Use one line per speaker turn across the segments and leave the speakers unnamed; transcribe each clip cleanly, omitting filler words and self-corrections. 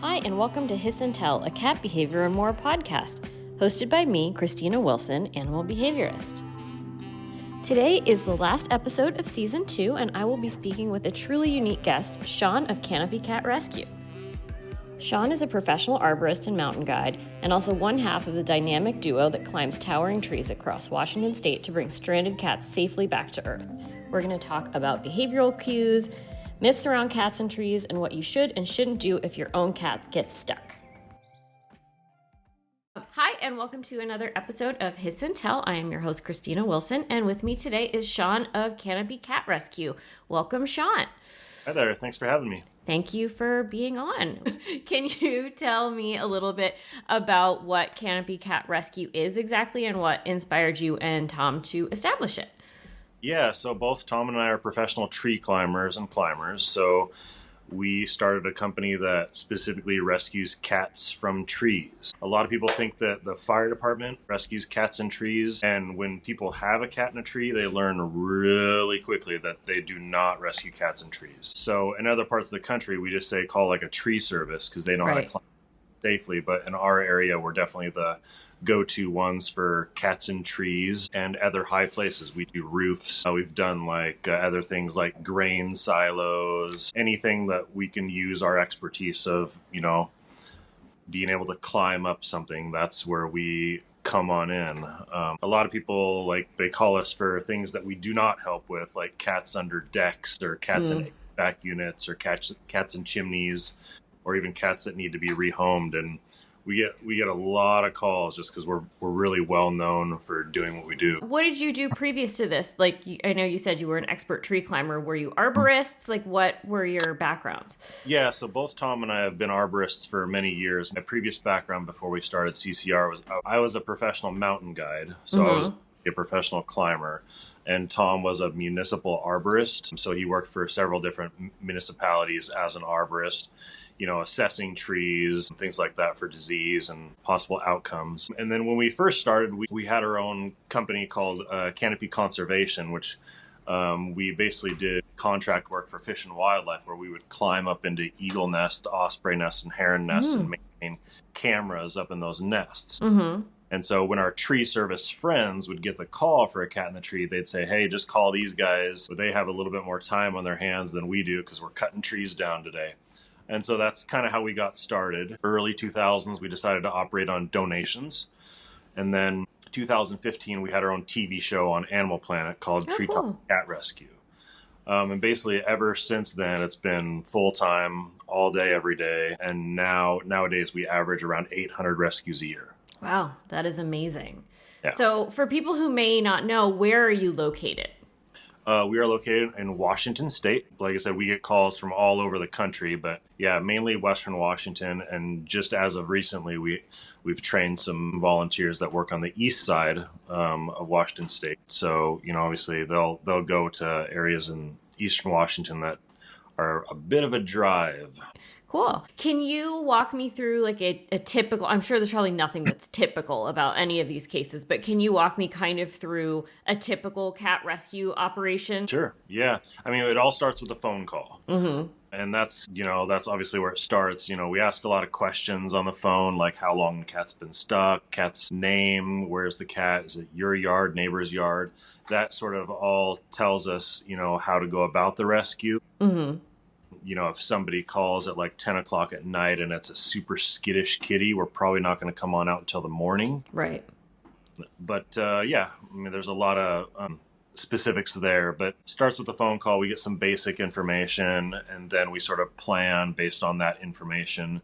Hi, and welcome to Hiss and Tell, a cat behavior and more podcast, hosted by me, Christina Wilson, animal behaviorist. Today is the last episode of Season 2, and I will be speaking with a truly unique guest, Sean of Canopy Cat Rescue. Sean is a professional arborist and mountain guide, and also one half of the dynamic duo that climbs towering trees across Washington state to bring stranded cats safely back to Earth. We're going to talk about behavioral cues, myths around cats and trees, and what you should and shouldn't do if your own cat gets stuck. Hi, and welcome to another episode of Hiss and Tell. I am your host, Christina Wilson, and with me today is Sean of Canopy Cat Rescue. Welcome, Sean.
Hi there. Thanks for having me.
Thank you for being on. Can you tell me a little bit about what Canopy Cat Rescue is exactly and what inspired you and Tom to establish it?
Yeah, so both Tom and I are professional tree climbers and climbers. So we started a company that specifically rescues cats from trees. A lot of people think that the fire department rescues cats in trees. And when people have a cat in a tree, they learn really quickly that they do not rescue cats in trees. So in other parts of the country, we just say call like a tree service because they know how to climb safely. But in our area, we're definitely the go-to ones for cats in trees and other high places. We do roofs. We've done like other things like grain silos, anything that we can use our expertise of, being able to climb up something. That's where we come on in. A lot of people, they call us for things that we do not help with, like cats under decks or cats in HVAC units or cats in chimneys, or even cats that need to be rehomed. And we get a lot of calls just because we're really well known for doing what we do.
What did you do previous to this? I know you said you were an expert tree climber. Were you arborists? What were your backgrounds?
Yeah, so both Tom and I have been arborists for many years. My previous background before we started CCR was I was a professional mountain guide, so I was a professional climber. And Tom was a municipal arborist, so he worked for several different municipalities as an arborist, assessing trees, things like that for disease and possible outcomes. And then when we first started, we had our own company called Canopy Conservation, which we basically did contract work for Fish and Wildlife, where we would climb up into eagle nests, osprey nests, and heron nests and maintain cameras up in those nests. And so when our tree service friends would get the call for a cat in the tree, they'd say, hey, just call these guys. They have a little bit more time on their hands than we do because we're cutting trees down today. And so that's kind of how we got started. Early 2000s, we decided to operate on donations. And then 2015, we had our own TV show on Animal Planet called Treetop Cat Rescue. And basically ever since then, it's been full-time, all day, every day. And nowadays, we average around 800 rescues a year.
Wow, that is amazing.
Yeah.
So for people who may not know, where are you located?
We are located in Washington State. Like I said, we get calls from all over the country, but yeah, mainly Western Washington. And just as of recently, we've trained some volunteers that work on the east side of Washington State. So, obviously they'll go to areas in Eastern Washington that are a bit of a drive.
Cool. Can you walk me through a typical, I'm sure there's probably nothing that's typical about any of these cases, but can you walk me kind of through a typical cat rescue operation?
Sure. Yeah. I mean, it all starts with a phone call. And that's obviously where it starts. We ask a lot of questions on the phone, like how long the cat's been stuck, cat's name, where's the cat, is it your yard, neighbor's yard? That sort of all tells us, how to go about the rescue. If somebody calls at 10 o'clock at night and it's a super skittish kitty, we're probably not going to come on out until the morning.
Right.
But there's a lot of specifics there, but starts with the phone call. We get some basic information and then we sort of plan based on that information.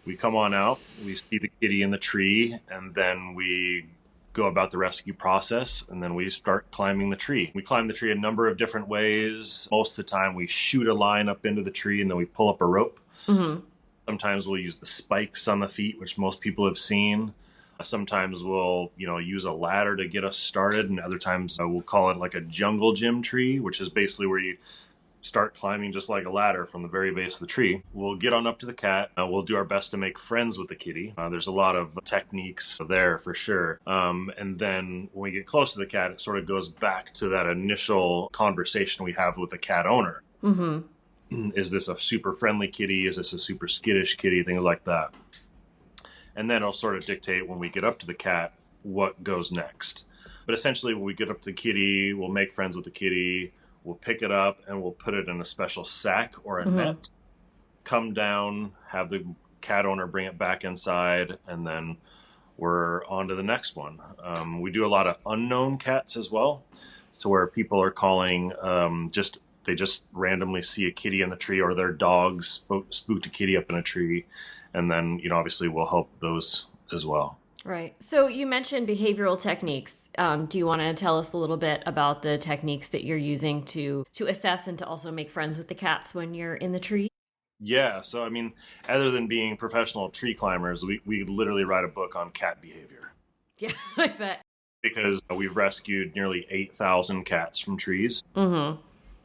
We come on out, we see the kitty in the tree, and then we go about the rescue process, and then we start climbing the tree. We climb the tree a number of different ways. Most of the time we shoot a line up into the tree and then we pull up a rope. Sometimes we'll use the spikes on the feet, which most people have seen. Sometimes we'll, use a ladder to get us started, and other times we'll call it like a jungle gym tree, which is basically where you start climbing just like a ladder from the very base of the tree. We'll get on up to the cat. We'll do our best to make friends with the kitty. There's a lot of techniques there for sure. And then when we get close to the cat, it sort of goes back to that initial conversation we have with the cat owner. Is this a super friendly kitty? Is this a super skittish kitty? Things like that. And then it'll sort of dictate when we get up to the cat what goes next. But essentially, when we get up to the kitty, we'll make friends with the kitty, we'll pick it up, and we'll put it in a special sack or a net, come down, have the cat owner bring it back inside, and then we're on to the next one. We do a lot of unknown cats as well. So where people are calling, they just randomly see a kitty in the tree, or their dogs spooked a kitty up in a tree. And then, obviously we'll help those as well.
Right. So you mentioned behavioral techniques. Do you want to tell us a little bit about the techniques that you're using to assess and to also make friends with the cats when you're in the tree?
Yeah. So, other than being professional tree climbers, we literally write a book on cat behavior.
Yeah, I bet.
Because we've rescued nearly 8,000 cats from trees.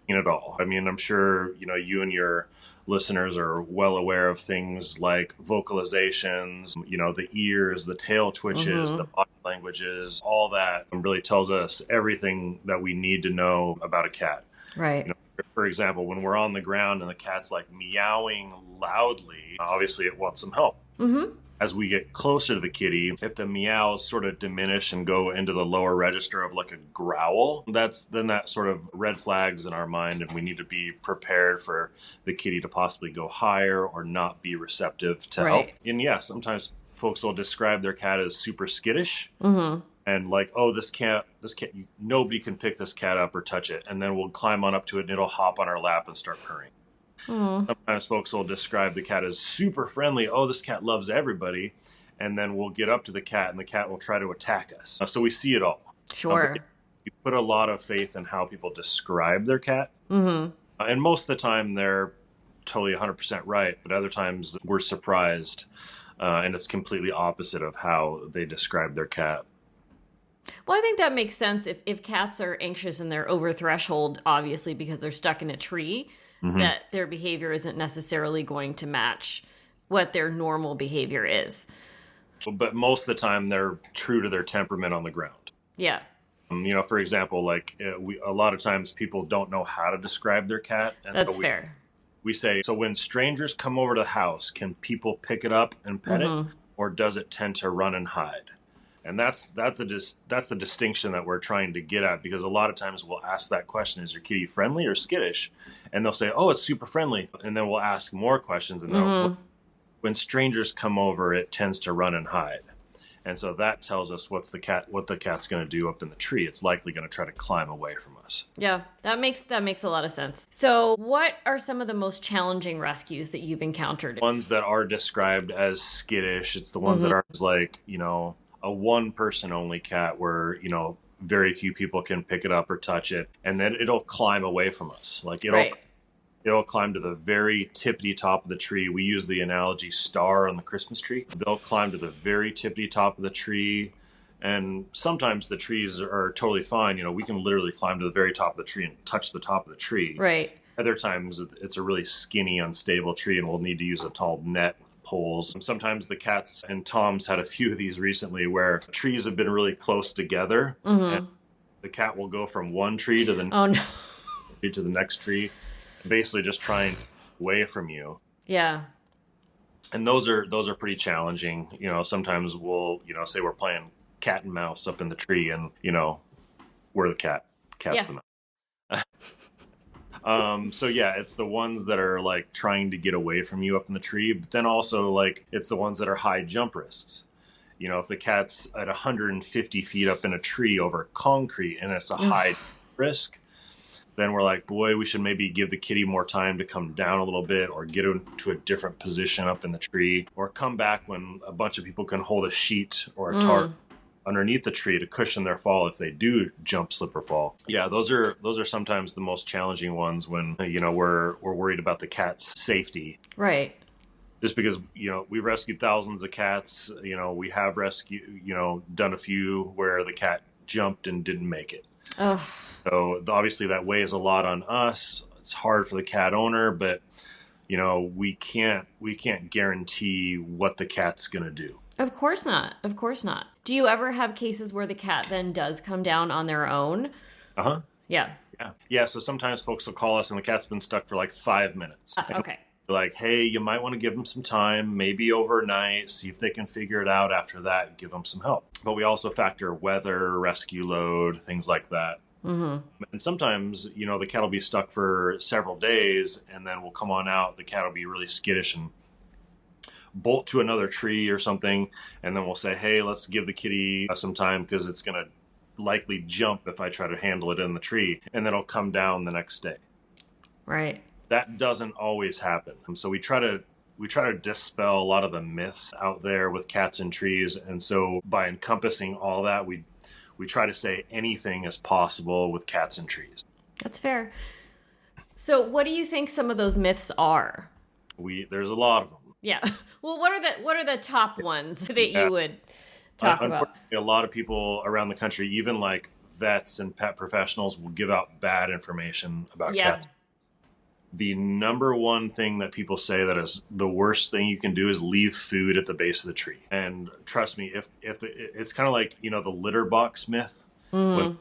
It all. I'm sure, you and your listeners are well aware of things like vocalizations, the ears, the tail twitches, the body languages, all that really tells us everything that we need to know about a cat.
Right.
For example, when we're on the ground and the cat's like meowing loudly, obviously it wants some help. As we get closer to the kitty, if the meows sort of diminish and go into the lower register of like a growl, then that sort of red flags in our mind, and we need to be prepared for the kitty to possibly go higher or not be receptive to help. And yeah, sometimes folks will describe their cat as super skittish. And like, oh, this cat, nobody can pick this cat up or touch it. And then we'll climb on up to it and it'll hop on our lap and start purring. Sometimes folks will describe the cat as super friendly. Oh, this cat loves everybody. And then we'll get up to the cat and the cat will try to attack us. So we see it all.
Sure.
You put a lot of faith in how people describe their cat. And most of the time they're totally 100% right. But other times we're surprised and it's completely opposite of how they describe their cat.
Well, I think that makes sense if cats are anxious and they're over threshold, obviously, because they're stuck in a tree, that their behavior isn't necessarily going to match what their normal behavior is.
But most of the time, they're true to their temperament on the ground.
Yeah.
For example, like a lot of times people don't know how to describe their cat. And
that's fair.
We say, so when strangers come over to the house, can people pick it up and pet it, or does it tend to run and hide? And that's the distinction that we're trying to get at, because a lot of times we'll ask that question, is your kitty friendly or skittish? And they'll say, oh, it's super friendly. And then we'll ask more questions. And when strangers come over, it tends to run and hide. And so that tells us what the cat's going to do up in the tree. It's likely going to try to climb away from us.
Yeah, that makes a lot of sense. So what are some of the most challenging rescues that you've encountered?
Ones that are described as skittish. It's the ones that are like, a one-person only cat where, very few people can pick it up or touch it, and then it'll climb away from us. Like it'll climb to the very tippity top of the tree. We use the analogy star on the Christmas tree. They'll climb to the very tippity top of the tree, and sometimes the trees are totally fine. We can literally climb to the very top of the tree and touch the top of the tree.
Right.
Other times it's a really skinny, unstable tree, and we'll need to use a tall net with poles. And sometimes the cats, and Tom's had a few of these recently, where trees have been really close together, and the cat will go from one tree to the to the next tree, basically just trying away from you. Yeah. And those are pretty challenging. Sometimes we'll say we're playing cat and mouse up in the tree, and we're the cat's the mouse. So yeah, it's the ones that are like trying to get away from you up in the tree, but then also like it's the ones that are high jump risks. If the cat's at 150 feet up in a tree over concrete and it's a high risk, then we're like, boy, we should maybe give the kitty more time to come down a little bit, or get into a different position up in the tree, or come back when a bunch of people can hold a sheet or a tarp underneath the tree to cushion their fall if they do jump, slip, or fall. Yeah, those are sometimes the most challenging ones when we're worried about the cat's safety. Right. Just because we've rescued thousands of cats. We have done a few where the cat jumped and didn't make it. Ugh. So obviously that weighs a lot on us. It's hard for the cat owner, but we can't guarantee what the cat's gonna do. Of course not. Of course not. Do you ever have cases where the cat then does come down on their own? Uh-huh. Yeah. Yeah. So sometimes folks will call us and the cat's been stuck for like 5 minutes.
Okay.
Like, hey, you might want to give them some time, maybe overnight, see if they can figure it out. After that, give them some help. But we also factor weather, rescue load, things like that.
Mm-hmm.
And sometimes, the cat will be stuck for several days, and then we'll come on out. The cat will be really skittish and bolt to another tree or something. And then we'll say, hey, let's give the kitty some time because it's going to likely jump if I try to handle it in the tree. And then it'll come down the next day.
Right.
That doesn't always happen. So we try to dispel a lot of the myths out there with cats in trees. And so by encompassing all that, we try to say anything is possible with cats in trees.
That's fair. So what do you think some of those myths are?
There's a lot of them.
Yeah. Well, what are the top ones that you would talk about?
A lot of people around the country, even like vets and pet professionals, will give out bad information about cats. The number one thing that people say that is the worst thing you can do is leave food at the base of the tree. And trust me, it's kind of like, the litter box myth. Mm-hmm. When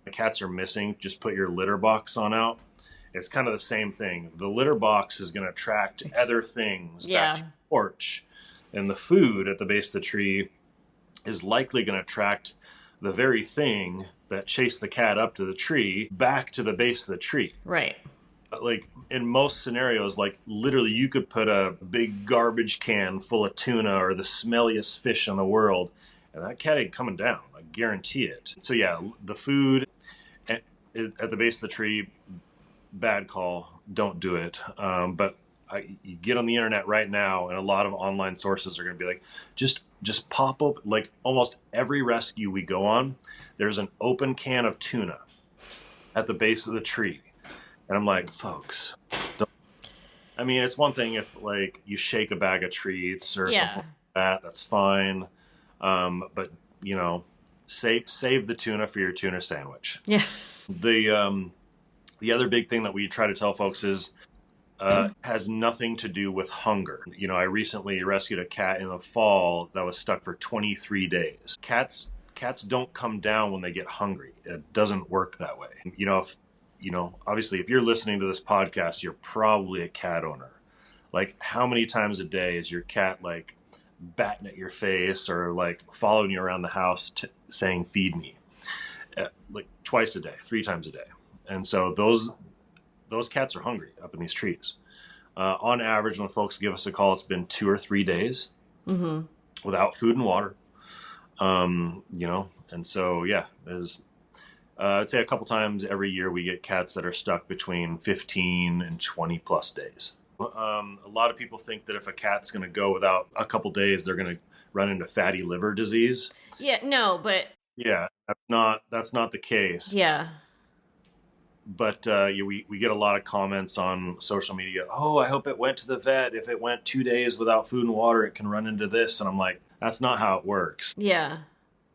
the cats are missing, just put your litter box on out. It's kind of the same thing. The litter box is going to attract other things back to the porch. And the food at the base of the tree is likely going to attract the very thing that chased the cat up to the tree back to the base of the tree.
Right.
Like in most scenarios, like literally you could put a big garbage can full of tuna or the smelliest fish in the world, and that cat ain't coming down. I guarantee it. So yeah, the food at the base of the tree, bad call. Don't do it. But you get on the internet right now, and a lot of online sources are going to be like, just pop up. Like almost every rescue we go on, there's an open can of tuna at the base of the tree. And I'm like, folks, I mean, it's one thing if like you shake a bag of treats or something like that, that's fine. But save the tuna for your tuna sandwich.
Yeah.
The other big thing that we try to tell folks is has nothing to do with hunger. I recently rescued a cat in the fall that was stuck for 23 days. Cats don't come down when they get hungry. It doesn't work that way. Obviously, if you're listening to this podcast, you're probably a cat owner. Like, how many times a day is your cat, like, batting at your face or, like, following you around the house saying, feed me? Like, twice a day, 3 times a day. And so those cats are hungry up in these trees. On average, when folks give us a call, it's been 2 or 3 days without food and water. And so, yeah, I'd say a couple times every year we get cats that are stuck between 15 and 20 plus days. A lot of people think that if a cat's going to go without a couple days, they're going to run into fatty liver disease.
Yeah, no, but...
Yeah, that's not the case.
Yeah.
But we get a lot of comments on social media. Oh, I hope it went to the vet. If it went 2 days without food and water, it can run into this. And I'm like, that's not how it works.
Yeah.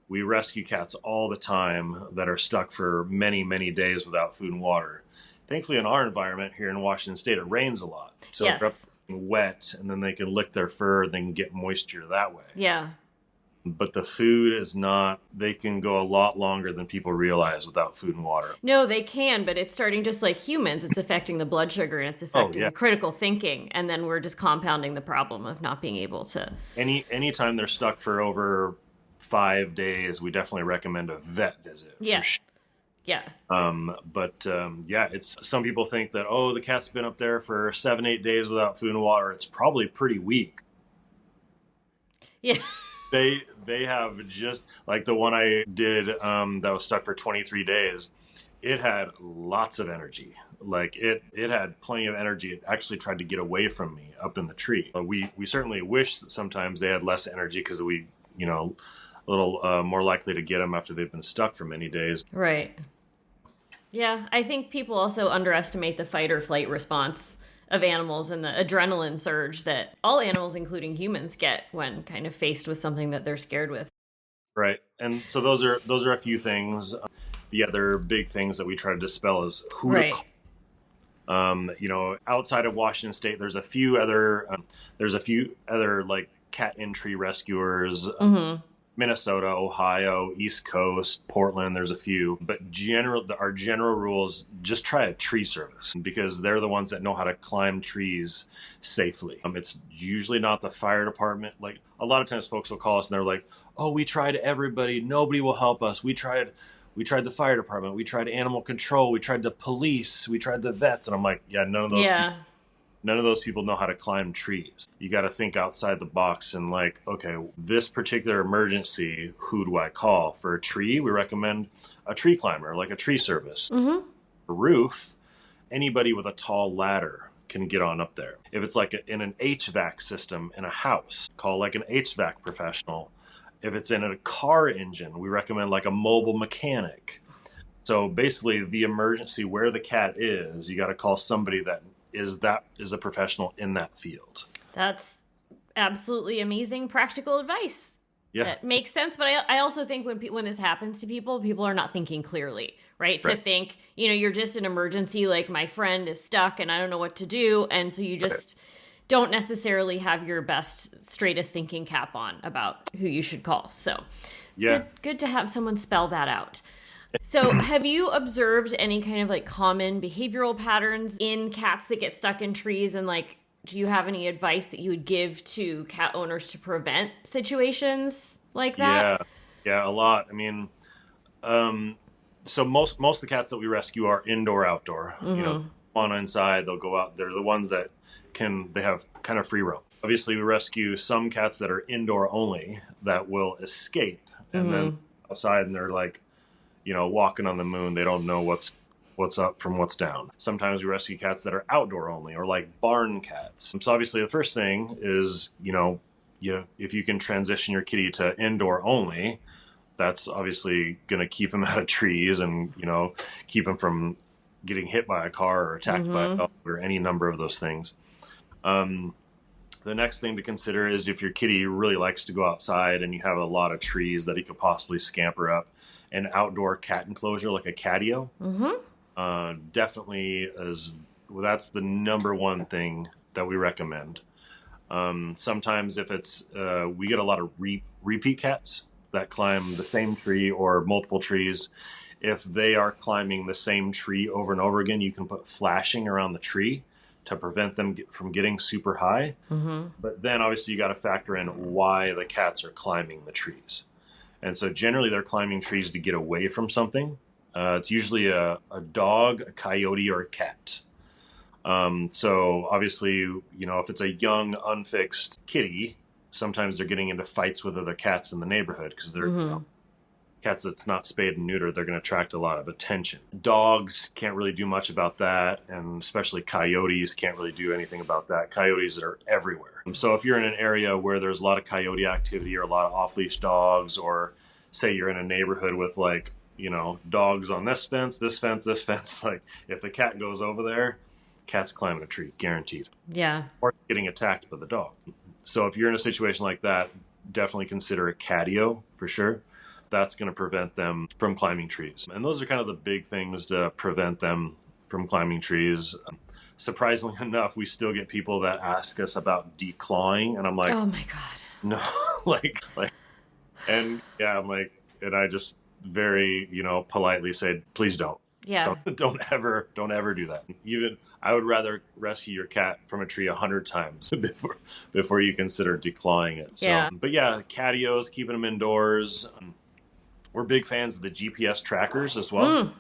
We rescue cats all the time that are stuck for many, many days without food and water. Thankfully, in our environment here in Washington State, it rains a lot. So they're wet, and then they can lick their fur, and they can get moisture that way.
Yeah.
But the food is not, they can go a lot longer than people realize without food and water.
No, they can, but it's starting just like humans. It's affecting the blood sugar, and it's affecting the critical thinking. And then we're just compounding the problem of not being able to...
Anytime they're stuck for over 5 days, we definitely recommend a vet visit.
Yeah. Yeah.
It's some people think that, the cat's been up there for 7-8 days without food and water. It's probably pretty weak.
Yeah.
They have just like the one I did that was stuck for 23 days. It had lots of energy. Like it had plenty of energy. It actually tried to get away from me up in the tree. We certainly wish that sometimes they had less energy because we, a little more likely to get them after they've been stuck for many days.
Right. Yeah, I think people also underestimate the fight or flight response of animals and the adrenaline surge that all animals, including humans, get when kind of faced with something that they're scared with.
Right. And so those are a few things. The other big things that we try to dispel is who to call. Outside of Washington State, there's a few other like cat entry rescuers. Minnesota, Ohio, East Coast, Portland, there's a few. But our general rule is just try a tree service because they're the ones that know how to climb trees safely. It's usually not the fire department. Like a lot of times folks will call us and they're like, oh, we tried everybody. Nobody will help us. We tried the fire department. We tried animal control. We tried the police. We tried the vets. And I'm like, yeah, none of those people know how to climb trees. You got to think outside the box and like, okay, this particular emergency, who do I call? For a tree, we recommend a tree climber, like a tree service.
Mm-hmm.
A roof, anybody with a tall ladder can get on up there. If it's like in an HVAC system in a house, call like an HVAC professional. If it's in a car engine, we recommend like a mobile mechanic. So basically the emergency where the cat is, you got to call somebody that is a professional in that field.
That's absolutely amazing practical advice.
Yeah.
That makes sense. But I also think when this happens to people are not thinking clearly, right? To think, you're just an emergency, like my friend is stuck and I don't know what to do. And so you just don't necessarily have your best, straightest thinking cap on about who you should call. So it's good to have someone spell that out. So have you observed any kind of like common behavioral patterns in cats that get stuck in trees? And like, do you have any advice that you would give to cat owners to prevent situations like that?
Yeah, a lot. I mean, so most of the cats that we rescue are indoor, outdoor.
Mm-hmm.
On inside, they'll go out. They're the ones that they have kind of free roam. Obviously, we rescue some cats that are indoor only that will escape and then outside, and they're like, walking on the moon. They don't know what's up from what's down. Sometimes we rescue cats that are outdoor only or like barn cats. So obviously the first thing is, if you can transition your kitty to indoor only, that's obviously going to keep them out of trees and, keep them from getting hit by a car or attacked by a dog or any number of those things. The next thing to consider is if your kitty really likes to go outside and you have a lot of trees that he could possibly scamper up, an outdoor cat enclosure like a catio definitely that's the number one thing that we recommend. Sometimes if it's we get a lot of repeat cats that climb the same tree or multiple trees. If they are climbing the same tree over and over again, you can put flashing around the tree to prevent them from getting super high. But then obviously you got to factor in why the cats are climbing the trees. And so generally they're climbing trees to get away from something. It's usually a dog, a coyote, or a cat. So obviously, if it's a young, unfixed kitty, sometimes they're getting into fights with other cats in the neighborhood because they're cats that's not spayed and neutered. They're going to attract a lot of attention. Dogs can't really do much about that, and especially coyotes can't really do anything about that. Coyotes are everywhere. So if you're in an area where there's a lot of coyote activity or a lot of off-leash dogs, or say you're in a neighborhood with like, dogs on this fence, like if the cat goes over there, cat's climbing a tree, guaranteed.
Yeah.
Or getting attacked by the dog. So if you're in a situation like that, definitely consider a catio for sure. That's going to prevent them from climbing trees. And those are kind of the big things to prevent them from climbing trees. Surprisingly enough, we still get people that ask us about declawing. And I'm like,
oh my God.
No, and yeah, I'm like, and I just very, politely said, please don't.
Yeah.
Don't ever do that. Even I would rather rescue your cat from a tree 100 times before you consider declawing it. So,
yeah.
But yeah, catios, keeping them indoors. We're big fans of the GPS trackers as well.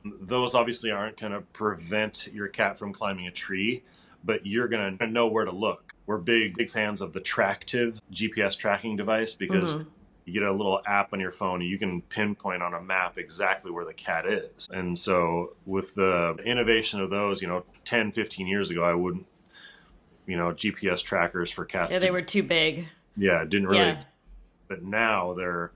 Those obviously aren't going to prevent your cat from climbing a tree, but you're going to know where to look. We're big fans of the Tractive GPS tracking device because you get a little app on your phone and you can pinpoint on a map exactly where the cat is. And so with the innovation of those, 10, 15 years ago, I wouldn't, GPS trackers for cats.
Yeah, they were too big.
Yeah, it didn't really. Yeah. But now they're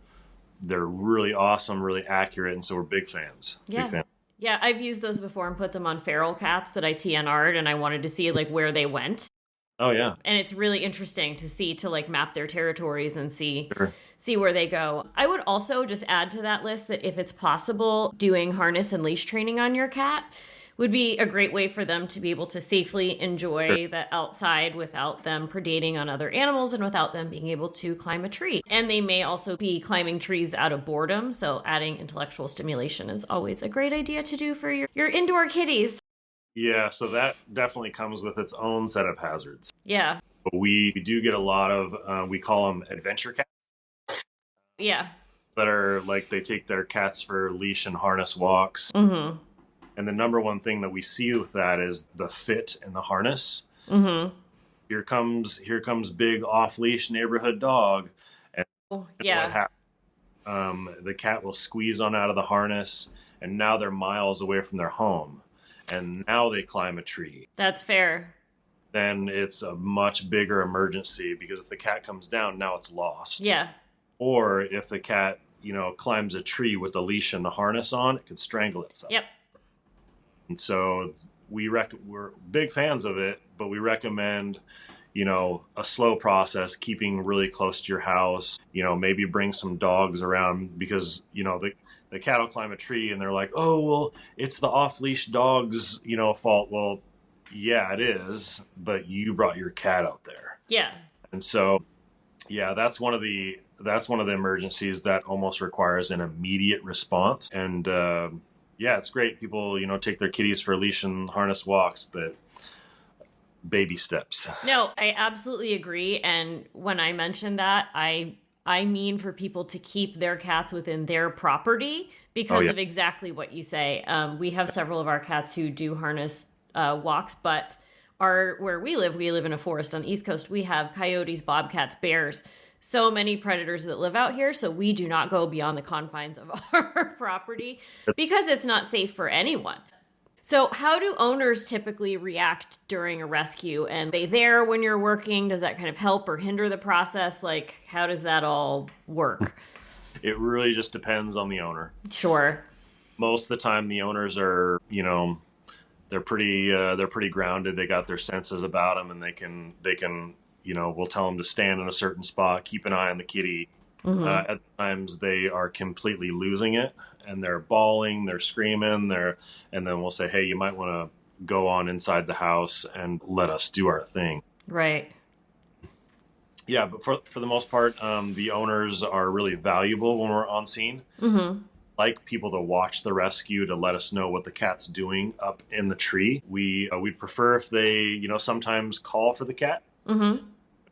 really awesome, really accurate. And so we're big fans.
Yeah.
Big fans.
Yeah, I've used those before and put them on feral cats that I TNR'd, and I wanted to see like where they went.
Oh yeah.
And it's really interesting to like map their territories and see where they go. I would also just add to that list that if it's possible, doing harness and leash training on your cat. would be a great way for them to be able to safely enjoy the outside without them predating on other animals and without them being able to climb a tree. And they may also be climbing trees out of boredom. So adding intellectual stimulation is always a great idea to do for your indoor kitties.
Yeah, so that definitely comes with its own set of hazards.
Yeah.
We do get a lot of, we call them adventure cats.
Yeah.
That are like, they take their cats for leash and harness walks.
Mm-hmm.
And the number one thing that we see with that is the fit in the harness.
Mm-hmm.
Here comes big off-leash neighborhood dog. And
yeah.
what happens? The cat will squeeze on out of the harness, and now they're miles away from their home. And now they climb a tree.
That's fair.
Then it's a much bigger emergency, because if the cat comes down, now it's lost.
Yeah.
Or if the cat, climbs a tree with the leash and the harness on, it could strangle itself.
Yep.
And so we're big fans of it, but we recommend, a slow process, keeping really close to your house, maybe bring some dogs around, because, the cat will climb a tree and they're like, oh, well, it's the off-leash dog's, fault. Well, yeah, it is, but you brought your cat out there.
Yeah.
And so, yeah, that's one of the emergencies that almost requires an immediate response. And, yeah, it's great. People, take their kitties for leash and harness walks, but baby steps.
No, I absolutely agree. And when I mention that, I mean for people to keep their cats within their property because of exactly what you say. We have several of our cats who do harness walks, but where we live in a forest on the East Coast. We have coyotes, bobcats, bears, so many predators that live out here. So we do not go beyond the confines of our property because it's not safe for anyone. So how do owners typically react during a rescue? And they there when you're working? Does that kind of help or hinder the process? Like, how does that all work?
It really just depends on the owner.
Sure.
Most of the time the owners are, they're pretty grounded. They got their senses about them, and they can, we'll tell them to stand in a certain spot, keep an eye on the kitty.
Mm-hmm.
At times they are completely losing it, and they're bawling, they're screaming, and then we'll say, hey, you might want to go on inside the house and let us do our thing.
Right.
Yeah, but for the most part, the owners are really valuable when we're on scene.
Mm-hmm.
Like people to watch the rescue, to let us know what the cat's doing up in the tree. We prefer if they, sometimes call for the cat.
Mm-hmm.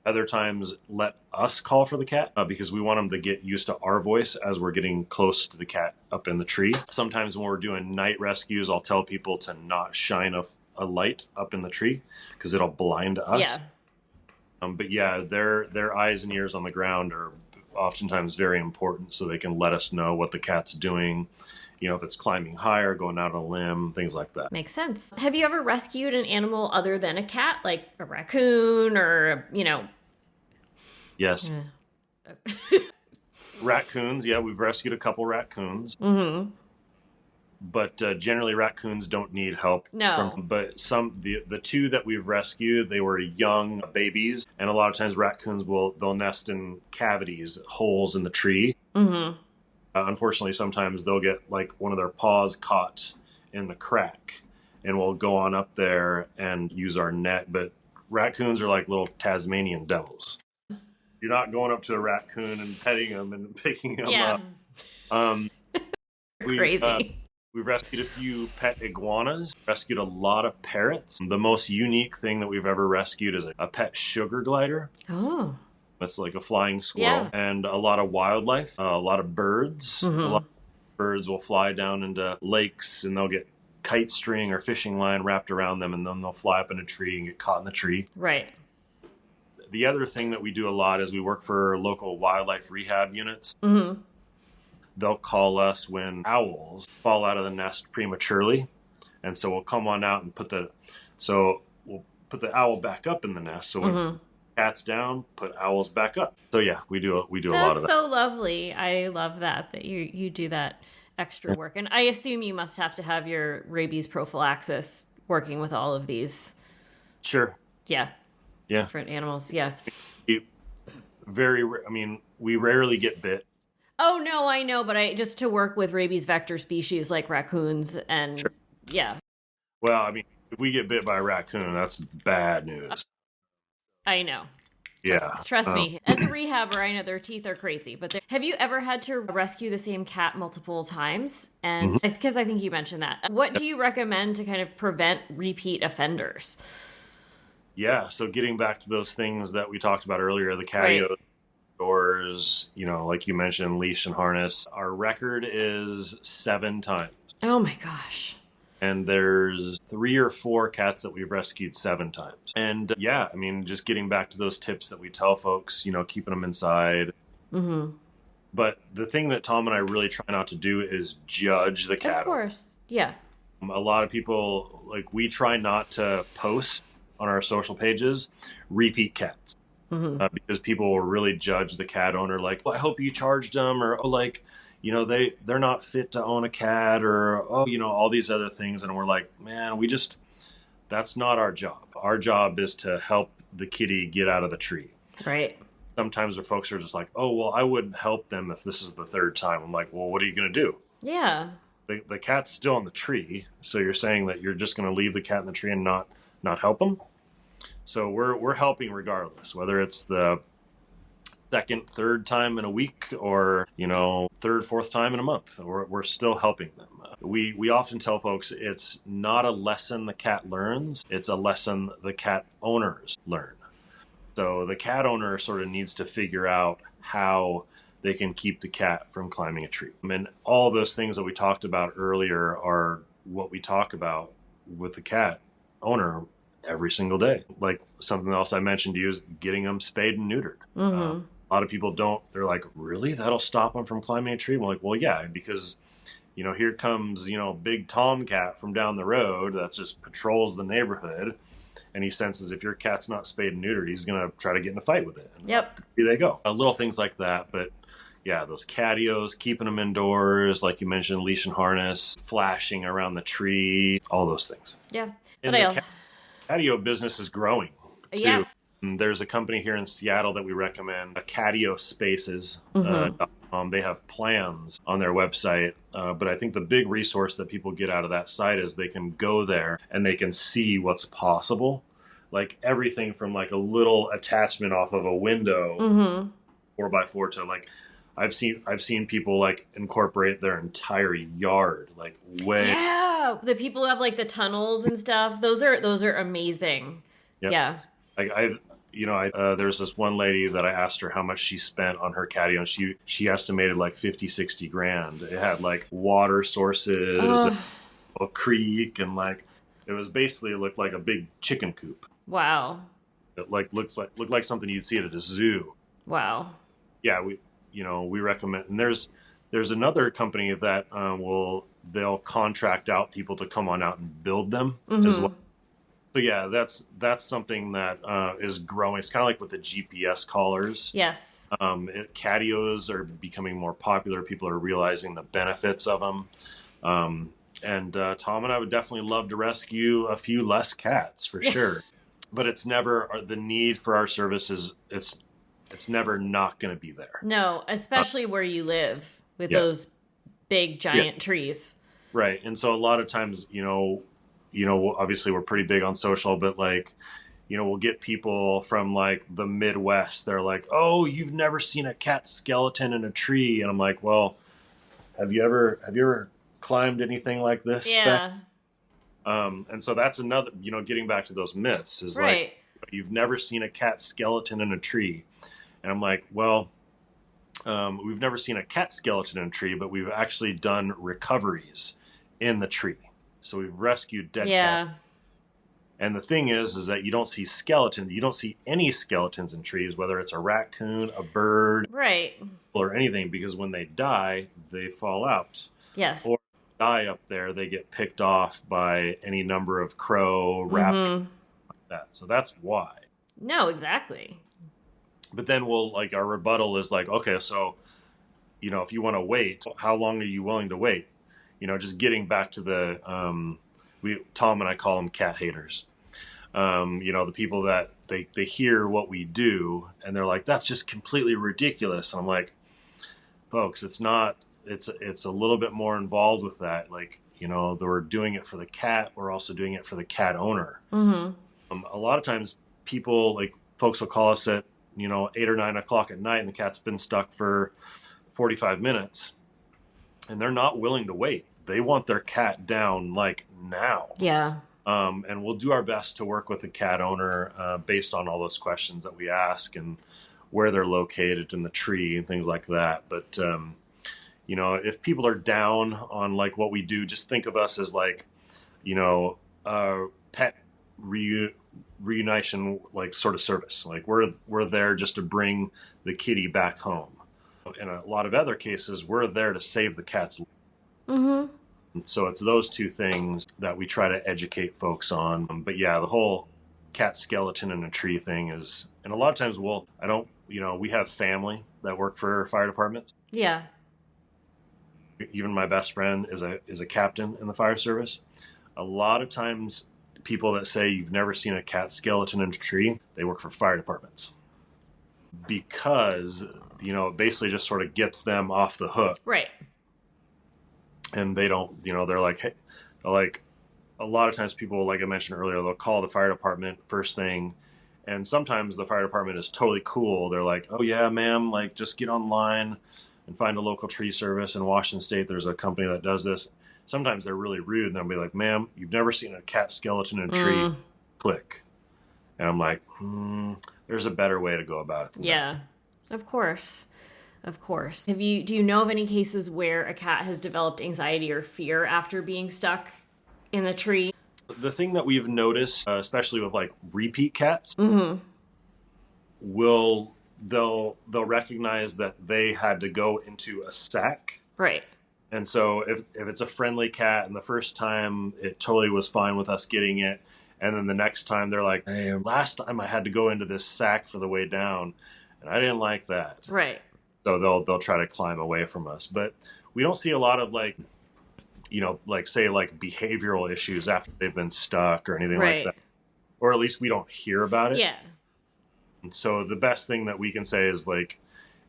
Other times let us call for the cat because we want them to get used to our voice as we're getting close to the cat up in the tree. Sometimes when we're doing night rescues, I'll tell people to not shine a light up in the tree because it'll blind us.
Yeah.
But yeah, their eyes and ears on the ground are oftentimes very important, so they can let us know what the cat's doing, if it's climbing higher, going out on a limb, things like that.
Makes sense. Have you ever rescued an animal other than a cat, like a raccoon or,
Yes. Raccoons, yeah, we've rescued a couple raccoons.
Mm-hmm.
But generally raccoons don't need help.
No.
But the two that we've rescued, they were young babies, and a lot of times raccoons they'll nest in cavities, holes in the tree.
Mm-hmm.
Unfortunately, sometimes they'll get like one of their paws caught in the crack, and we'll go on up there and use our net. But raccoons are like little Tasmanian devils. You're not going up to a raccoon and petting them and picking them up.
Crazy.
We've rescued a few pet iguanas, rescued a lot of parrots. The most unique thing that we've ever rescued is a pet sugar glider.
Oh.
That's like a flying squirrel.
Yeah.
And a lot of wildlife, a lot of birds.
Mm-hmm.
A lot of birds will fly down into lakes, and they'll get kite string or fishing line wrapped around them, and then they'll fly up in a tree and get caught in the tree.
Right.
The other thing that we do a lot is we work for local wildlife rehab units.
Mm-hmm.
They'll call us when owls fall out of the nest prematurely. And so we'll come on out and we'll put the owl back up in the nest. So when cat's down, put owls back up. So yeah, we do a lot of that.
That's so lovely. I love that you do that extra work. And I assume you must have to have your rabies prophylaxis working with all of these.
Sure.
Yeah.
Yeah.
Different animals. Yeah.
We rarely get bit.
Oh, no, I know. But just to work with rabies vector species like raccoons and
sure.
Yeah.
Well, I mean, if we get bit by a raccoon, that's bad news.
I know.
Yeah.
Trust me. As a rehabber, I know their teeth are crazy. But have you ever had to rescue the same cat multiple times? And
Mhm.
because I think you mentioned that, what do you recommend to kind of prevent repeat offenders?
Yeah. So getting back to those things that we talked about earlier, the
Right.
catio doors, like you mentioned, leash and harness. Our record is 7 times.
Oh my gosh.
And there's 3 or 4 cats that we've rescued 7 times. And yeah, I mean, just getting back to those tips that we tell folks, keeping them inside.
Mm-hmm.
But the thing that Tom and I really try not to do is judge the
Of
cat owner.
course. Yeah.
A lot of people, like, we try not to post on our social pages repeat cats.
Mm-hmm.
Because people will really judge the cat owner, like, well, I hope you charged them, or oh, like, they're not fit to own a cat, or oh, all these other things. And we're like, man, that's not our job. Our job is to help the kitty get out of the tree.
Right.
Sometimes the folks are just like, oh, well, I wouldn't help them if this is the 3rd time. I'm like, well, what are you going to do?
Yeah.
The cat's still in the tree, so you're saying that you're just going to leave the cat in the tree and not help them? So we're helping regardless, whether it's the 2nd, 3rd time in a week, or 3rd, 4th time in a month. We're still helping them. We often tell folks it's not a lesson the cat learns; it's a lesson the cat owners learn. So the cat owner sort of needs to figure out how they can keep the cat from climbing a tree. And all those things that we talked about earlier are what we talk about with the cat owner every single day. Like something else I mentioned to you is getting them spayed and neutered.
Mm-hmm.
A lot of people don't. They're like, really? That'll stop them from climbing a tree? I'm like, well, yeah, because here comes big tomcat from down the road that just patrols the neighborhood, and he senses if your cat's not spayed and neutered, he's gonna try to get in a fight with it. And
Yep.
here they go. Little things like that, but yeah, those catios, keeping them indoors, like you mentioned, leash and harness, flashing around the tree, all those things.
Yeah.
And the catio business is growing too.
Yes.
And there's a company here in Seattle that we recommend, Catio Spaces.
Mm-hmm.
They have plans on their website, but I think the big resource that people get out of that site is they can go there and they can see what's possible. Like everything from like a little attachment off of a window,
Mm-hmm.
4x4, to like I've seen people like incorporate their entire yard, like way.
Yeah. The people who have like the tunnels and stuff. Those are amazing.
Yep.
Yeah.
Like there's this one lady that I asked her how much she spent on her catio, and she estimated like 50-60 grand. It had like water sources, a creek, and like it looked like a big chicken coop.
Wow.
It looked like something you'd see at a zoo.
Wow.
Yeah, we recommend. And there's another company that they'll contract out people to come on out and build them as well. So yeah, that's something that is growing. It's kind of like with the GPS collars.
Yes.
Catios are becoming more popular. People are realizing the benefits of them. And Tom and I would definitely love to rescue a few less cats for sure. But it's never the need for our services. It's never not going to be there.
No, especially where you live with those big giant trees.
Right. And so a lot of times, obviously we're pretty big on social, but like, we'll get people from like the Midwest. They're like, oh, you've never seen a cat skeleton in a tree. And I'm like, well, have you ever climbed anything like this?
Yeah.
And so that's another, getting back to those myths is
right.
Like, you've never seen a cat skeleton in a tree. And I'm like, well, we've never seen a cat skeleton in a tree, but we've actually done recoveries in the tree. So we've rescued dead cats. And the thing is that you don't see skeletons. You don't see any skeletons in trees, whether it's a raccoon, a bird,
right,
or anything, because when they die, they fall out.
Yes.
Or die up there, they get picked off by any number of crow, raptor, like that. So that's why.
No, exactly.
But then our rebuttal is like, okay, so, if you want to wait, how long are you willing to wait? Just getting back to the, Tom and I call them cat haters. The people that they hear what we do and they're like, that's just completely ridiculous. And I'm like, folks, it's not, it's a little bit more involved with that. Like, we're doing it for the cat. We're also doing it for the cat owner. A lot of times folks will call us at, 8 or 9 o'clock at night and the cat's been stuck for 45 minutes and they're not willing to wait. They want their cat down like now.
Yeah.
And we'll do our best to work with the cat owner based on all those questions that we ask and where they're located in the tree and things like that. But, if people are down on like what we do, just think of us as like, pet reunition, like sort of service. Like we're there just to bring the kitty back home. In a lot of other cases, we're there to save the cat's life.
Mm-hmm.
So it's those two things that we try to educate folks on. But yeah, the whole cat skeleton in a tree thing is, and a lot of times we have family that work for fire departments.
Yeah.
Even my best friend is a captain in the fire service. A lot of times people that say you've never seen a cat skeleton in a tree, they work for fire departments. Because, it basically just sort of gets them off the hook.
Right.
And they don't, they're like, hey, a lot of times people, like I mentioned earlier, they'll call the fire department first thing. And sometimes the fire department is totally cool. They're like, oh yeah, ma'am, like just get online and find a local tree service in Washington State. There's a company that does this. Sometimes they're really rude and they'll be like, ma'am, you've never seen a cat skeleton in a tree. Click. And I'm like, there's a better way to go about it.
Yeah, of course. Of course. Do you know of any cases where a cat has developed anxiety or fear after being stuck in a tree?
The thing that we've noticed, especially with like repeat cats, they'll recognize that they had to go into a sack.
Right.
And so if it's a friendly cat and the first time it totally was fine with us getting it, and then the next time they're like, hey, last time I had to go into this sack for the way down and I didn't like that.
Right.
So they'll try to climb away from us. But we don't see a lot of like behavioral issues after they've been stuck or anything like that. Or at least we don't hear about it.
Yeah.
And so the best thing that we can say is like,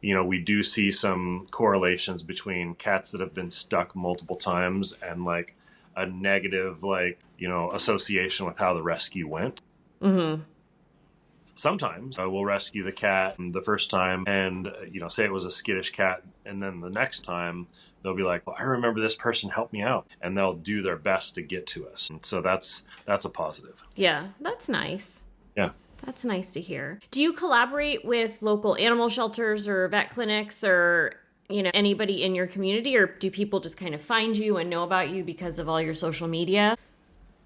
we do see some correlations between cats that have been stuck multiple times and like a negative, association with how the rescue went. Mm-hmm. Sometimes we'll rescue the cat the first time and, say it was a skittish cat. And then the next time they'll be like, well, I remember this person helped me out, and they'll do their best to get to us. And so that's a positive.
Yeah, that's nice.
Yeah.
That's nice to hear. Do you collaborate with local animal shelters or vet clinics or, anybody in your community, or do people just kind of find you and know about you because of all your social media?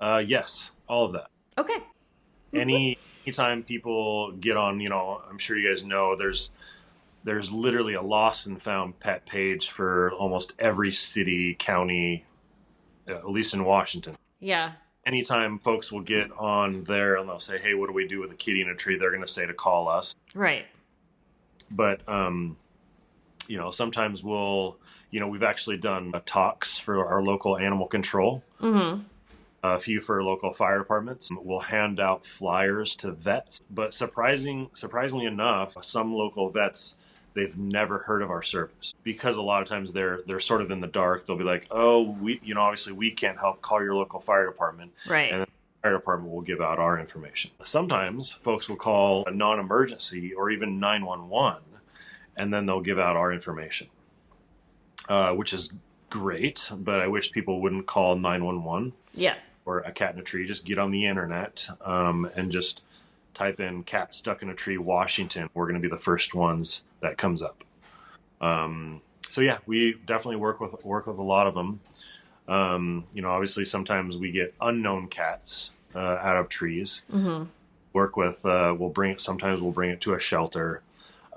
Yes, all of that.
Okay.
Anytime people get on, I'm sure you guys know there's literally a lost and found pet page for almost every city, county, at least in Washington.
Yeah.
Anytime folks will get on there and they'll say, hey, what do we do with a kitty in a tree? They're going to say to call us.
Right.
But, sometimes we've actually done talks for our local animal control. Mm-hmm. A few for local fire departments. We'll hand out flyers to vets. But surprisingly enough, some local vets, they've never heard of our service because a lot of times they're sort of in the dark. They'll be like, oh, obviously we can't help, call your local fire department.
Right.
And then the fire department will give out our information. Sometimes folks will call a non-emergency or even 911, and then they'll give out our information, which is great, but I wish people wouldn't call 911.
Yeah.
Or a cat in a tree. Just get on the internet and just type in cat stuck in a tree, Washington. We're going to be the first ones that comes up. So yeah, we definitely work with a lot of them. Obviously sometimes we get unknown cats out of trees. Mm-hmm. Work with, sometimes we'll bring it to a shelter.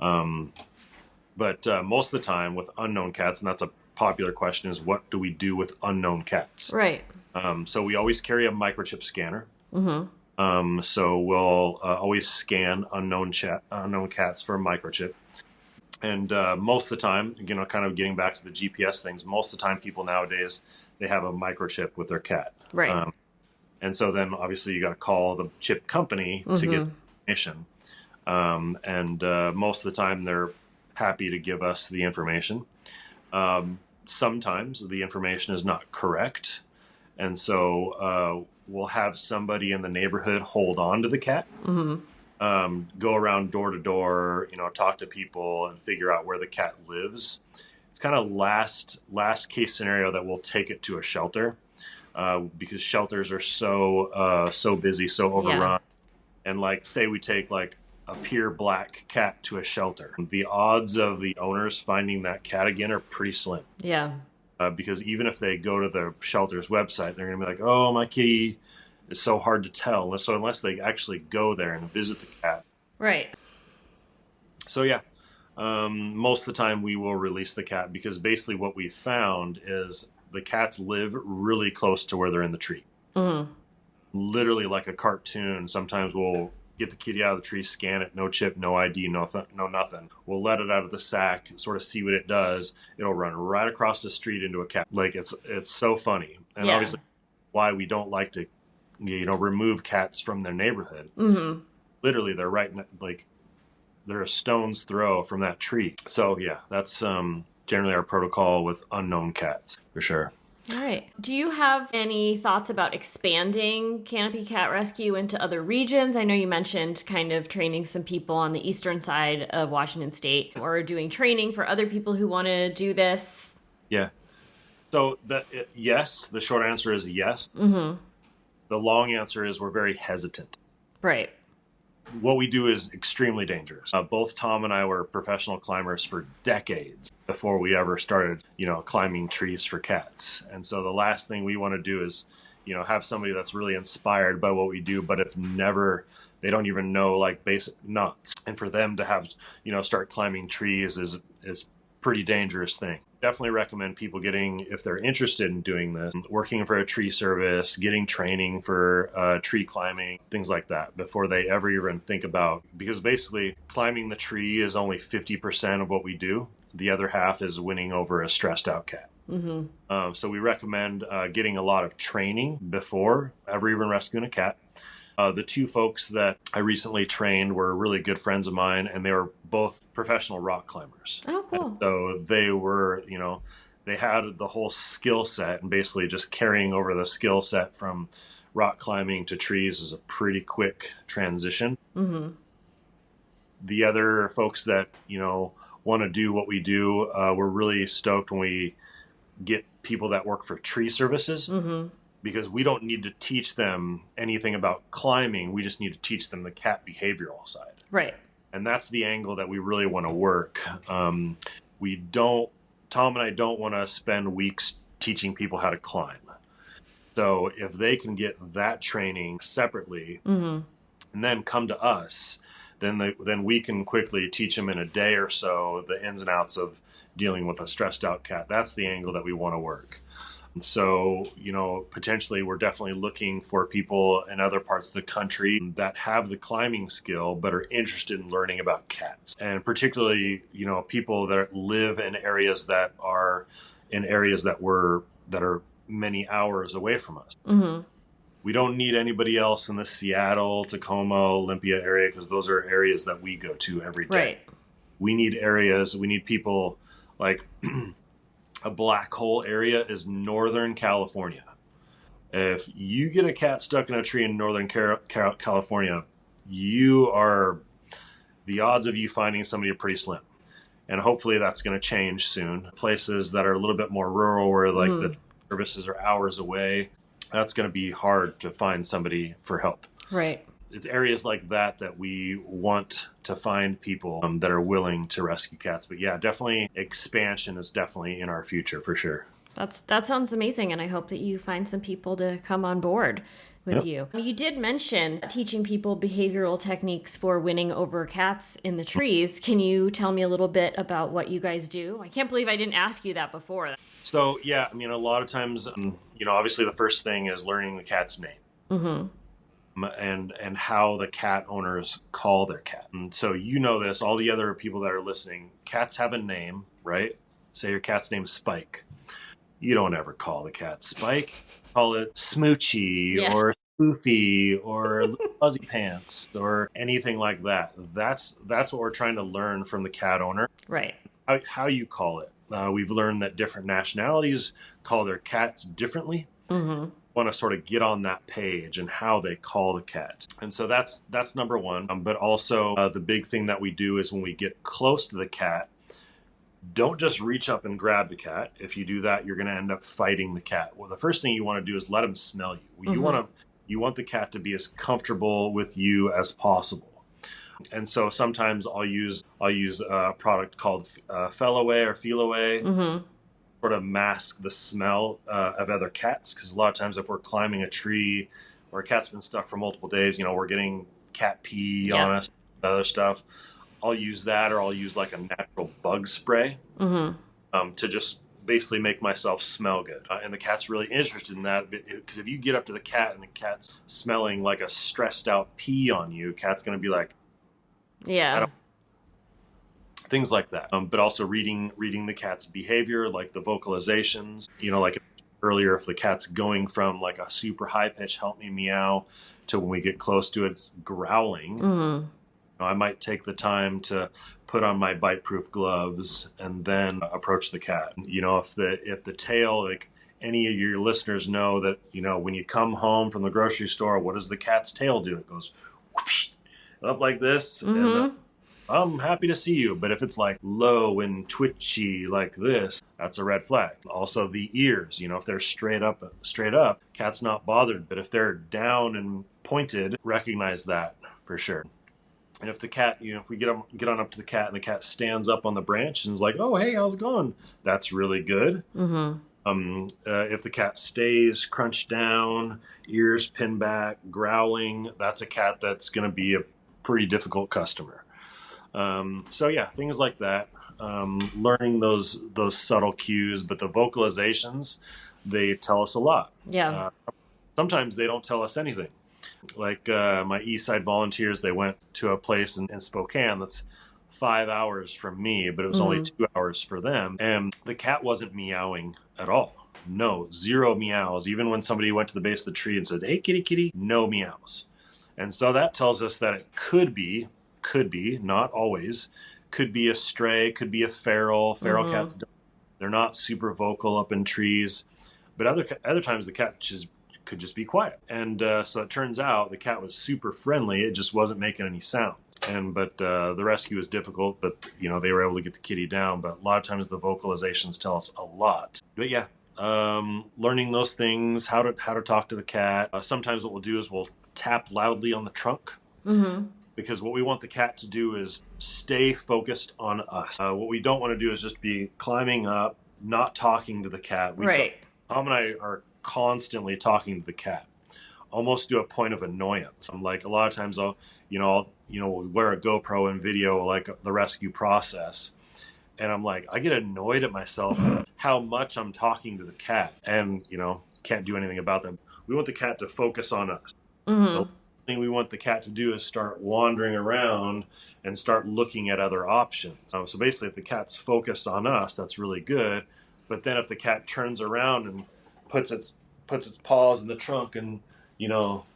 But most of the time with unknown cats, and that's a popular question, is what do we do with unknown cats?
Right.
So we always carry a microchip scanner. Mm-hmm. So we'll always scan unknown cats for a microchip. And most of the time, kind of getting back to the GPS things, most of the time people nowadays, they have a microchip with their cat.
Right.
And so then obviously you got to call the chip company to get information. And most of the time they're happy to give us the information. Sometimes the information is not correct. And so we'll have somebody in the neighborhood hold on to the cat, go around door to door, talk to people and figure out where the cat lives. It's kind of last case scenario that we'll take it to a shelter, because shelters are so busy, so overrun. And say we take a pure black cat to a shelter, the odds of the owners finding that cat again are pretty slim.
Yeah.
Because even if they go to the shelter's website, they're going to be like, oh, my kitty is so hard to tell. So unless they actually go there and visit the cat.
Right.
So yeah, most of the time we will release the cat, because basically what we found is the cats live really close to where they're in the tree. Mm-hmm. Literally like a cartoon. Sometimes we'll get the kitty out of the tree, scan it, no chip, no ID, no nothing. We'll let it out of the sack, sort of see what it does. It'll run right across the street into a cat. It's so funny. And obviously why we don't like to, remove cats from their neighborhood. Mm-hmm. Literally, they're right, they're a stone's throw from that tree. So yeah, that's generally our protocol with unknown cats, for sure.
All right. Do you have any thoughts about expanding Canopy Cat Rescue into other regions? I know you mentioned kind of training some people on the eastern side of Washington State, or doing training for other people who want to do this.
Yeah. So yes, the short answer is yes. Mm-hmm. The long answer is we're very hesitant.
Right.
What we do is extremely dangerous. Both Tom and I were professional climbers for decades before we ever started, climbing trees for cats. And so the last thing we want to do is, have somebody that's really inspired by what we do, but if they don't even know basic knots. And for them to have, start climbing trees is pretty dangerous thing. Definitely recommend people if they're interested in doing this, working for a tree service, getting training for tree climbing, things like that, before they ever even think about, because basically climbing the tree is only 50% of what we do. The other half is winning over a stressed out cat. Mm-hmm. So we recommend getting a lot of training before ever even rescuing a cat. The two folks that I recently trained were really good friends of mine, and they were both professional rock climbers.
Oh, cool.
And so they were, they had the whole skill set, and basically just carrying over the skill set from rock climbing to trees is a pretty quick transition. Mm-hmm. The other folks that, want to do what we do, we're really stoked when we get people that work for tree services. Mm-hmm. Because we don't need to teach them anything about climbing. We just need to teach them the cat behavioral side.
Right.
And that's the angle that we really want to work. Tom and I don't want to spend weeks teaching people how to climb. So if they can get that training separately, mm-hmm. and then come to us, then we can quickly teach them in a day or so the ins and outs of dealing with a stressed out cat. That's the angle that we want to work. So, potentially we're definitely looking for people in other parts of the country that have the climbing skill but are interested in learning about cats. And particularly, people that live in areas that are many hours away from us. Mm-hmm. We don't need anybody else in the Seattle, Tacoma, Olympia area, because those are areas that we go to every day.
Right.
We need people like... A black hole area is Northern California. If you get a cat stuck in a tree in Northern California, the odds of you finding somebody are pretty slim. And hopefully that's going to change soon. Places that are a little bit more rural, where the services are hours away, that's going to be hard to find somebody for help.
Right.
It's areas like that we want to find people that are willing to rescue cats. But yeah, definitely expansion is definitely in our future for sure.
That sounds amazing, and I hope that you find some people to come on board with you. You did mention teaching people behavioral techniques for winning over cats in the trees. Can you tell me a little bit about what you guys do? I can't believe I didn't ask you that before.
So yeah, a lot of times, obviously the first thing is learning the cat's name. Mm-hmm. And how the cat owners call their cat. And so this, all the other people that are listening, cats have a name, right? Say your cat's name is Spike. You don't ever call the cat Spike. Call it Smoochie or Spoofy or Fuzzy Pants or anything like that. That's what we're trying to learn from the cat owner.
Right.
How you call it. We've learned that different nationalities call their cats differently. Mm-hmm. want to sort of get on that page and how they call the cat. And so that's number one. But also the big thing that we do is when we get close to the cat, don't just reach up and grab the cat. If you do that, you're going to end up fighting the cat. Well, the first thing you want to do is let him smell you. You want the cat to be as comfortable with you as possible. And so sometimes I'll use a product called Fell-Away or Feel-Away, sort of mask the smell of other cats. Because a lot of times if we're climbing a tree or a cat's been stuck for multiple days, we're getting cat pee on us, other stuff. I'll use that, or I'll use like a natural bug spray to just basically make myself smell good. And the cat's really interested in that, because if you get up to the cat and the cat's smelling like a stressed out pee on you, cat's going to be like, things like that. But also reading the cat's behavior, like the vocalizations, like earlier, if the cat's going from like a super high pitch, help me meow, to when we get close to it, it's growling. I might take the time to put on my bite-proof gloves and then approach the cat. If the tail, like any of your listeners know that, when you come home from the grocery store, what does the cat's tail do? It goes whoosh, up like this. And I'm happy to see you. But if it's like low and twitchy like this, that's a red flag. Also the ears, if they're straight up, cat's not bothered. But if they're down and pointed, recognize that for sure. And if the cat, if we get on up to the cat and the cat stands up on the branch and is like, oh, hey, how's it going? That's really good. If the cat stays crunched down, ears pinned back, growling, that's a cat that's going to be a pretty difficult customer. So yeah, things like that. Learning those subtle cues, but the vocalizations, they tell us a lot.
Yeah.
Sometimes they don't tell us anything. Like my East Side volunteers, they went to a place in Spokane that's 5 hours from me, but it was only 2 hours for them. And the cat wasn't meowing at all. No, zero meows. Even when somebody went to the base of the tree and said, hey, kitty, kitty, no meows. And so that tells us that it could be, not always, could be a stray, could be a feral. Feral cats, they're not super vocal up in trees. But other times the cat could just be quiet. And so it turns out the cat was super friendly. It just wasn't making any sound. But the rescue was difficult, but they were able to get the kitty down. But a lot of times the vocalizations tell us a lot. But yeah, learning those things, how to talk to the cat. Sometimes what we'll do is we'll tap loudly on the trunk. Because what we want the cat to do is stay focused on us. What we don't want to do is just be climbing up, not talking to the cat. Tom and I are constantly talking to the cat, almost to a point of annoyance. I'm like, a lot of times I'll wear a GoPro and video like the rescue process, and I'm like, I get annoyed at myself how much I'm talking to the cat, and can't do anything about that. We want the cat to focus on us. The thing we want the cat to do is start wandering around and start looking at other options. So basically, if the cat's focused on us, that's really good. But then if the cat turns around and puts its paws in the trunk and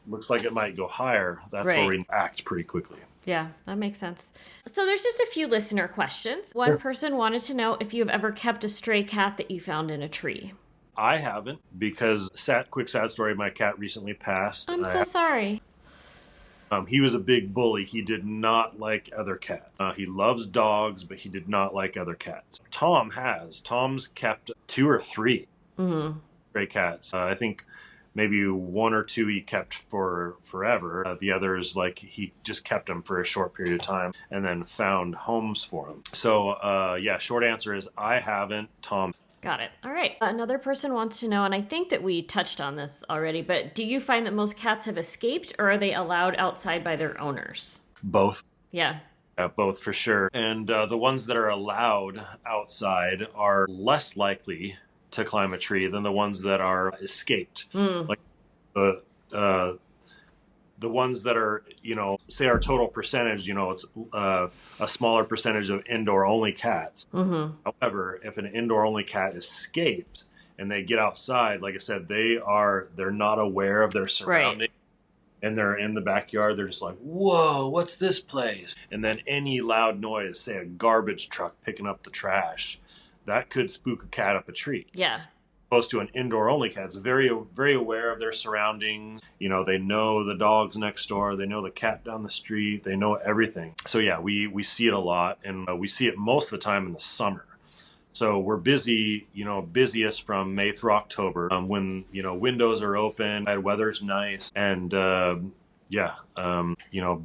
looks like it might go higher, that's where we act pretty quickly.
Yeah, that makes sense. So there's just a few listener questions. One person wanted to know if you've ever kept a stray cat that you found in a tree.
I haven't, because quick sad story, my cat recently passed.
I'm so sorry.
He was a big bully. He did not like other cats. He loves dogs, but he did not like other cats. Tom's kept 2 or 3 stray cats. I think maybe 1 or 2 he kept for forever. The others, he just kept them for a short period of time and then found homes for them. So, short answer is I haven't. Tom.
Got it. All right. Another person wants to know, and I think that we touched on this already, but do you find that most cats have escaped, or are they allowed outside by their owners?
Both.
Yeah.
Both for sure. And the ones that are allowed outside are less likely to climb a tree than the ones that are escaped. Like the ones that are, say our total percentage, it's a smaller percentage of indoor-only cats. However, if an indoor-only cat escaped and they get outside, like I said, they're not aware of their surroundings. And they're in the backyard. They're just like, whoa, what's this place? And then any loud noise, say a garbage truck picking up the trash, that could spook a cat up a tree.
Yeah.
opposed to an indoor only cat. It's very, very aware of their surroundings. They know the dogs next door. They know the cat down the street. They know everything. So yeah, we see it a lot, and we see it most of the time in the summer. So we're busy, busiest from May through October, when, windows are open, weather's nice. And,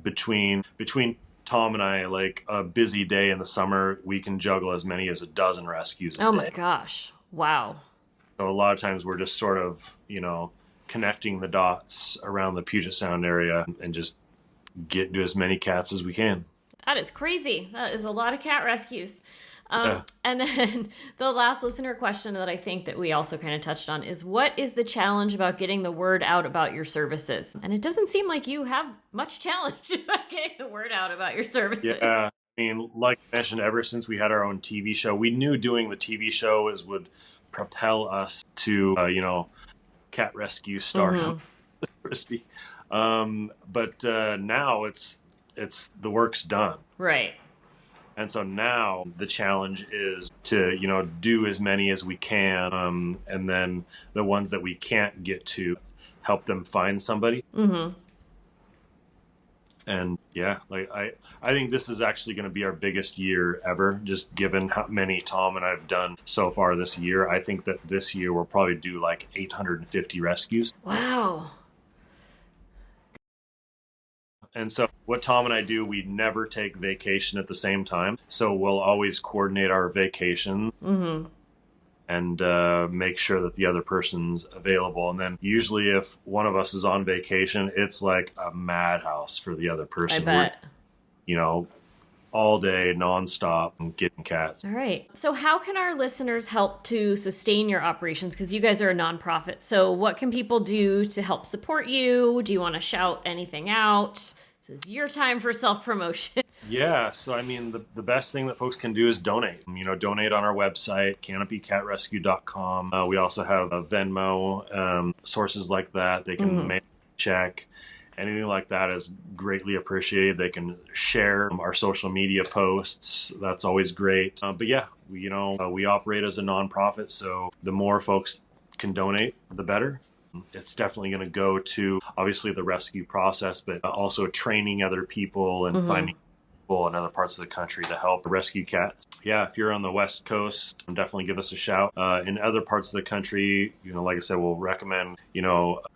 between Tom and I, like a busy day in the summer, we can juggle as many as a dozen rescues a day.
Oh my gosh. Wow.
So a lot of times we're just sort of, connecting the dots around the Puget Sound area and just getting to as many cats as we can.
That is crazy. That is a lot of cat rescues. And then the last listener question that I think that we also kind of touched on is, what is the challenge about getting the word out about your services? And it doesn't seem like you have much challenge about getting the word out about your services.
Yeah. I mean, like I mentioned, ever since we had our own TV show, we knew doing the TV show would propel us to, cat rescue stardom, so to speak. But now it's the work's done.
Right.
And so now the challenge is to, do as many as we can. And then the ones that we can't get to, help them find somebody.
Mm-hmm.
And yeah, like I think this is actually going to be our biggest year ever, just given how many Tom and I've done so far this year. I think that this year we'll probably do like 850 rescues.
Wow.
And so what Tom and I do, we never take vacation at the same time. So we'll always coordinate our vacation and make sure that the other person's available. And then usually if one of us is on vacation, it's like a madhouse for the other person.
I bet.
We're, all day, nonstop, getting cats.
All right. So how can our listeners help to sustain your operations? Because you guys are a nonprofit. So what can people do to help support you? Do you want to shout anything out? This is your time for self-promotion.
Yeah. So, I mean, the best thing that folks can do is donate. Donate on our website, canopycatrescue.com. We also have a Venmo, sources like that. They can make a check. Anything like that is greatly appreciated. They can share our social media posts. That's always great. But yeah, we operate as a nonprofit, so the more folks can donate, the better. It's definitely going to go to, obviously, the rescue process, but also training other people and finding people in other parts of the country to help rescue cats. Yeah, if you're on the West Coast, definitely give us a shout. In other parts of the country, like I said, we'll recommend,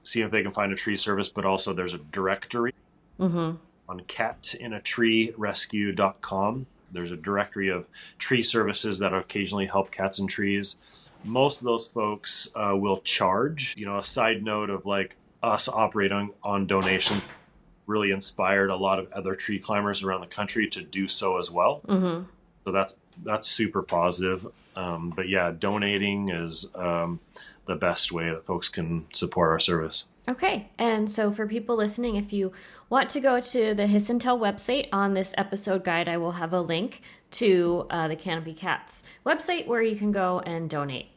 seeing if they can find a tree service, but also there's a directory on catinatreerescue.com. There's a directory of tree services that occasionally help cats in trees. Most of those folks will charge. A side note of like us operating on donation really inspired a lot of other tree climbers around the country to do so as well. So that's super positive. But yeah, donating is the best way that folks can support our service.
Okay. And so for people listening, if you want to go to the Hiss and Tell website, on this episode guide, I will have a link to the Canopy Cats website where you can go and donate.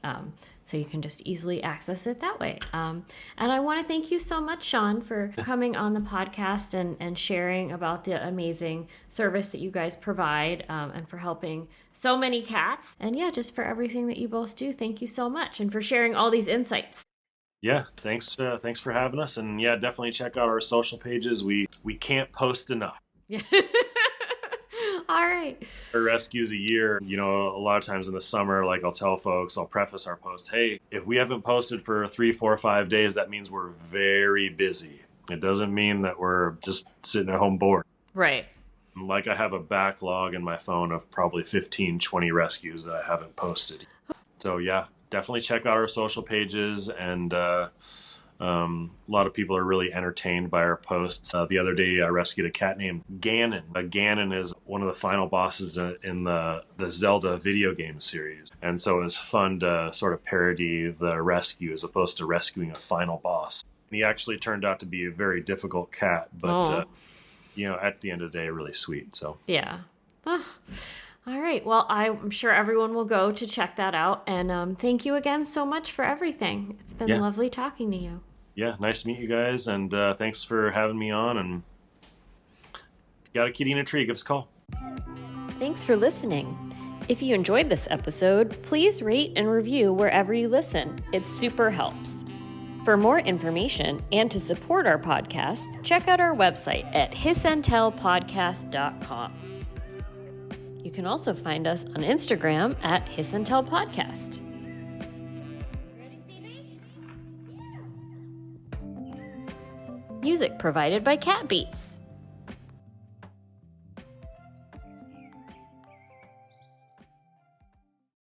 So you can just easily access it that way. And I want to thank you so much, Sean, for coming on the podcast and sharing about the amazing service that you guys provide, and for helping so many cats. And yeah, just for everything that you both do. Thank you so much. And for sharing all these insights.
Yeah, thanks for having us. And yeah, definitely check out our social pages. We can't post enough.
Yeah. All right.
Rescues a year, a lot of times in the summer, like I'll tell folks, I'll preface our post, hey, if we haven't posted for 3, 4, 5 days, that means we're very busy. It doesn't mean that we're just sitting at home bored.
Right.
Like I have a backlog in my phone of probably 15, 20 rescues that I haven't posted. So yeah, definitely check out our social pages, and a lot of people are really entertained by our posts. The other day, I rescued a cat named Ganon. Ganon is one of the final bosses in the Zelda video game series. And so it was fun to sort of parody the rescue as opposed to rescuing a final boss. And he actually turned out to be a very difficult cat, but, at the end of the day, really sweet. So
yeah. Oh. All right. Well, I'm sure everyone will go to check that out. And thank you again so much for everything. It's been lovely talking to you.
Yeah, nice to meet you guys, and thanks for having me on. And if you got a kitty in a tree, give us a call.
Thanks for listening. If you enjoyed this episode, please rate and review wherever you listen. It super helps. For more information and to support our podcast, check out our website at hissandtellpodcast.com. You can also find us on Instagram at hissandtellpodcast. Music provided by Cat Beats.